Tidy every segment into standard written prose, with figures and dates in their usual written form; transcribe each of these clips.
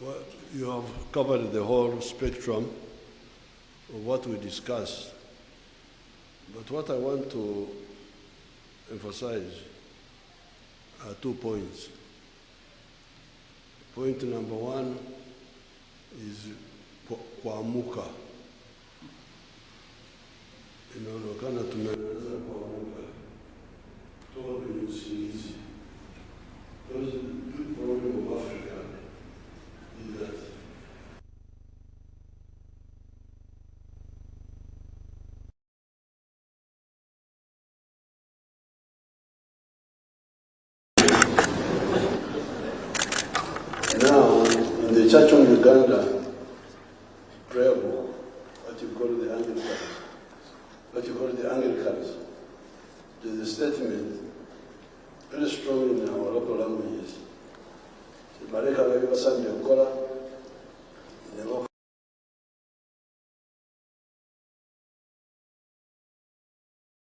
Well, you have covered the whole spectrum of what we discussed. But what I want to emphasize are 2 points. Point number one is kuamuka. Inaonekana tumeanza kuamuka kutoka kwenye usingizi. Because the big problem of Africa is that now in the Church of Uganda prayer book, what you call the Anglicans, there's a statement very strong in our local languages. Mareka wewe Sunday ukola nebo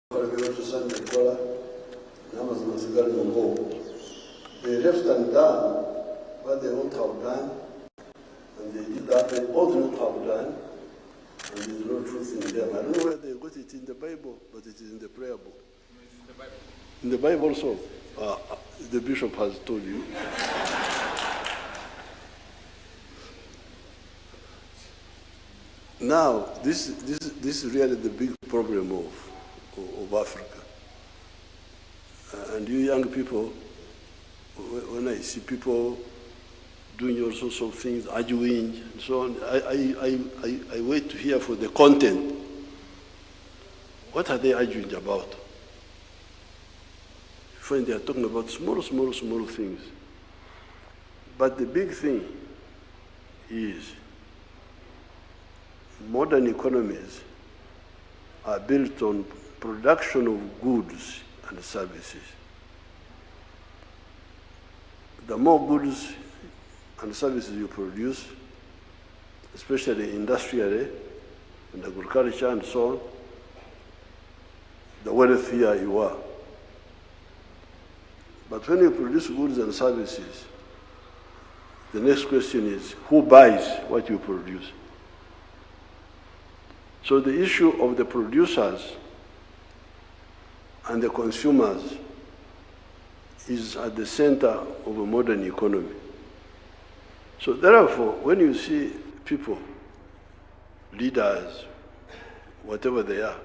kwa wewe Sunday ukola nama zinasigara ngo. They left and done what they don't have done, and they did that they ought not have done, and there's no truth in them. I don't know where they got it in the Bible, but it is in the prayer book. It's in the Bible. In the Bible also. The bishop has told you. Now, this is really the big problem of Africa. And you young people, when I see people doing all sorts of things, arguing and so on, I wait to hear for the content. What are they arguing about? When they are talking about small things. But the big thing is modern economies are built on production of goods and services. The more goods and services you produce, especially industrially and agriculture and so on, the wealthier you are. But when you produce goods and services, the next question is, who buys what you produce? So the issue of the producers and the consumers is at the center of a modern economy. So therefore, when you see people, leaders, whatever they are,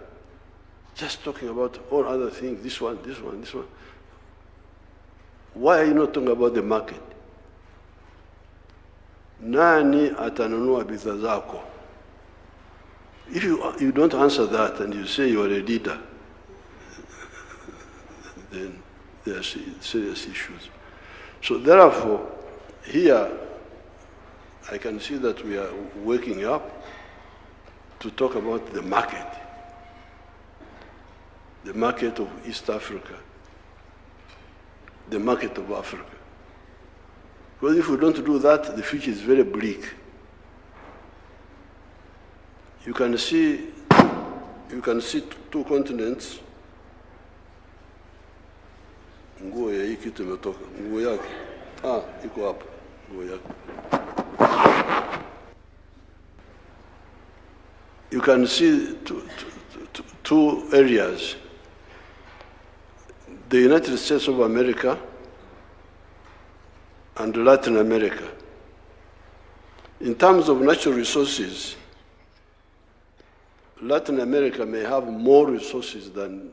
just talking about all other things, this one, why are you not talking about the market? Nani atanunua bidhaa zako? If you don't answer that and you say you are a leader, then there are serious issues. So therefore, here I can see that we are waking up to talk about the market of East Africa, the market of Africa. Because if we don't do that, the future is very bleak. You can see two continents. Nguo ya hii kitu imetoka. Nguo yake. Iko hapa. Nguo yake. You can see two areas. The United States of America and Latin America. In terms of natural resources, Latin America may have more resources than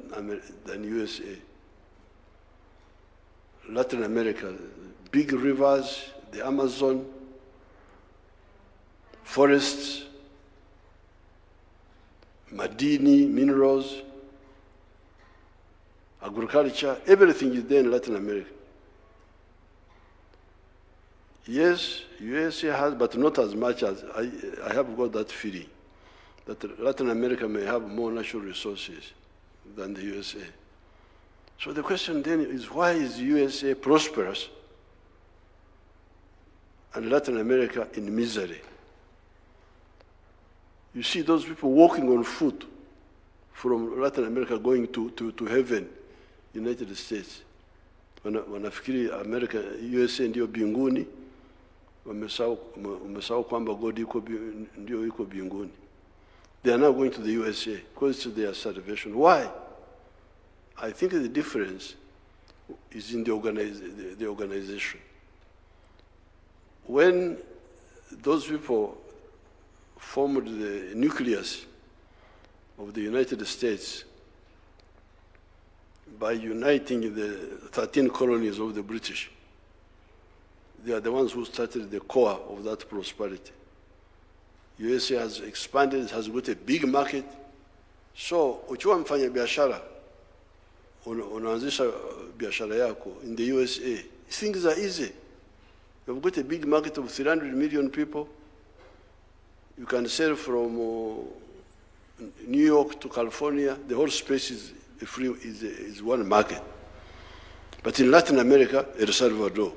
USA. Latin America, big rivers, the Amazon, forests, madini, minerals, agriculture, everything is there in Latin America. Yes, USA has, but not as much as I have got that feeling that Latin America may have more natural resources than the USA. So the question then is, why is USA prosperous and Latin America in misery? You see those people walking on foot from Latin America going to heaven, United States. Wanafikiri America, USA ndio binguni, wamesahau kwamba God ndio yuko mbinguni. They are now going to the USA because it's their salvation. Why? I think the difference is in the organization. When those people formed the nucleus of the United States by uniting the 13 colonies of the British, they are the ones who started the core of that prosperity. USA has expanded, has got a big market. So ukiwa mfanya biashara, unaanzisha biashara yako in the USA, things are easy. You've got a big market of 300 million people. You can sell from New York to California. The whole space is one market. But in Latin America, El Salvador,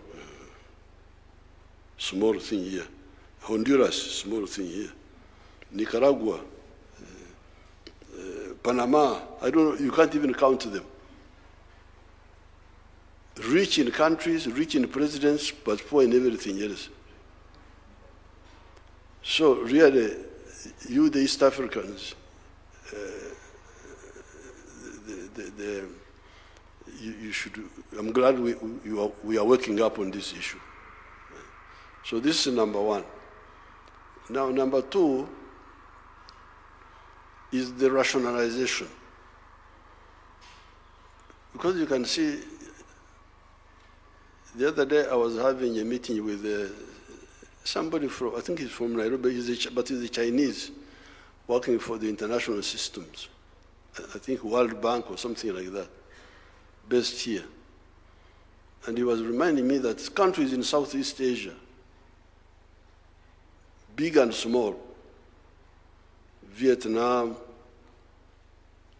small thing here. Honduras, small thing here. Nicaragua, Panama, I don't know, you can't even count them. Rich in countries, rich in presidents, but poor in everything else. So really, you, the East Africans, you should, I'm glad we are working up on this issue. So this is number one. Now, number two is the rationalization. Because you can see, the other day I was having a meeting with somebody from, I think he's from Nairobi, but he's a Chinese, working for the international systems. I think World Bank or something like that, based here. And he was reminding me that countries in Southeast Asia, big and small, Vietnam,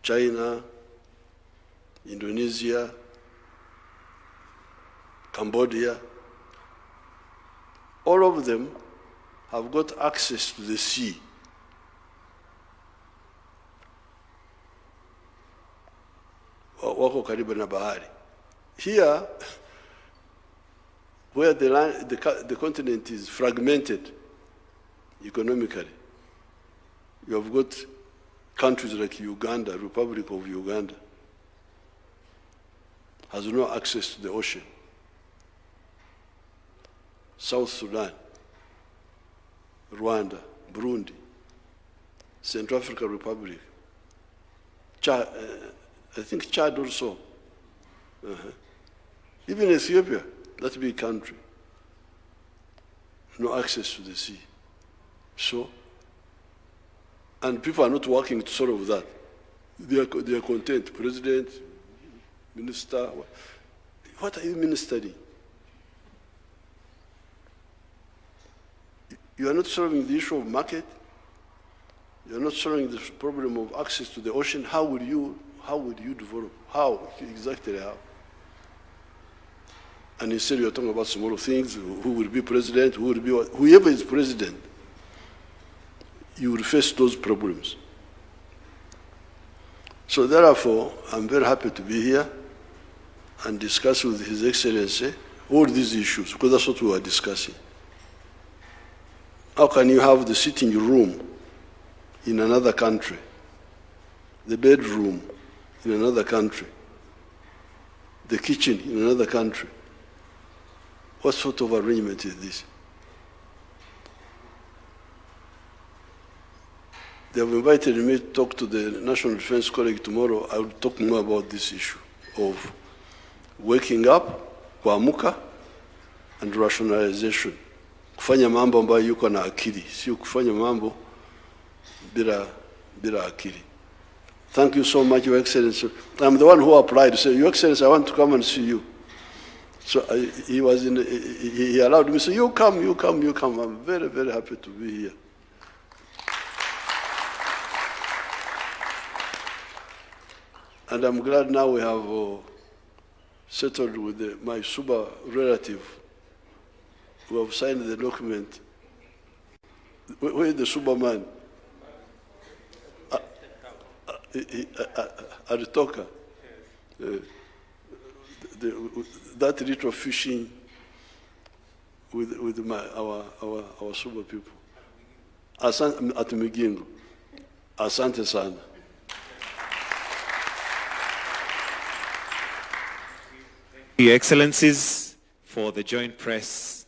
China, Indonesia, Cambodia, all of them have got access to the sea. Wako karibu na bahari. Here, where the continent is fragmented economically, you have got countries like Uganda, Republic of Uganda, has no access to the ocean. South Sudan, Rwanda, Burundi, Central African Republic, Chad, I think Chad also. Even Ethiopia, that big country, no access to the sea. So, and people are not working to solve that. They are content. President, minister, what are you ministering? You are not solving the issue of market. You are not solving the problem of access to the ocean. How would you develop? How? Exactly how? And instead you are talking about small things, who will be president, who will be what, whoever is president, you will face those problems. So therefore, I'm very happy to be here and discuss with His Excellency all these issues, because that's what we are discussing. How can you have the sitting room in another country, the bedroom in another country, the kitchen in another country? What sort of arrangement is this? They have invited me to talk to the National Defense College tomorrow. I will talk more about this issue of waking up, kuamuka, and rationalization. Kufanya mambo ambayo yuko na akili, sio kufanya mambo bila akili. Thank you so much, Your Excellency. I'm the one who applied to say, Your Excellency, I want to come and see you. So he allowed me to say, you come. I'm very, very happy to be here. And I'm glad now we have settled with my Suba relative who have signed the document. Where is the Suba man? Aritoka. That little fishing with our super people. Asante at Migingo. Asante sana. Your Excellencies, for the joint press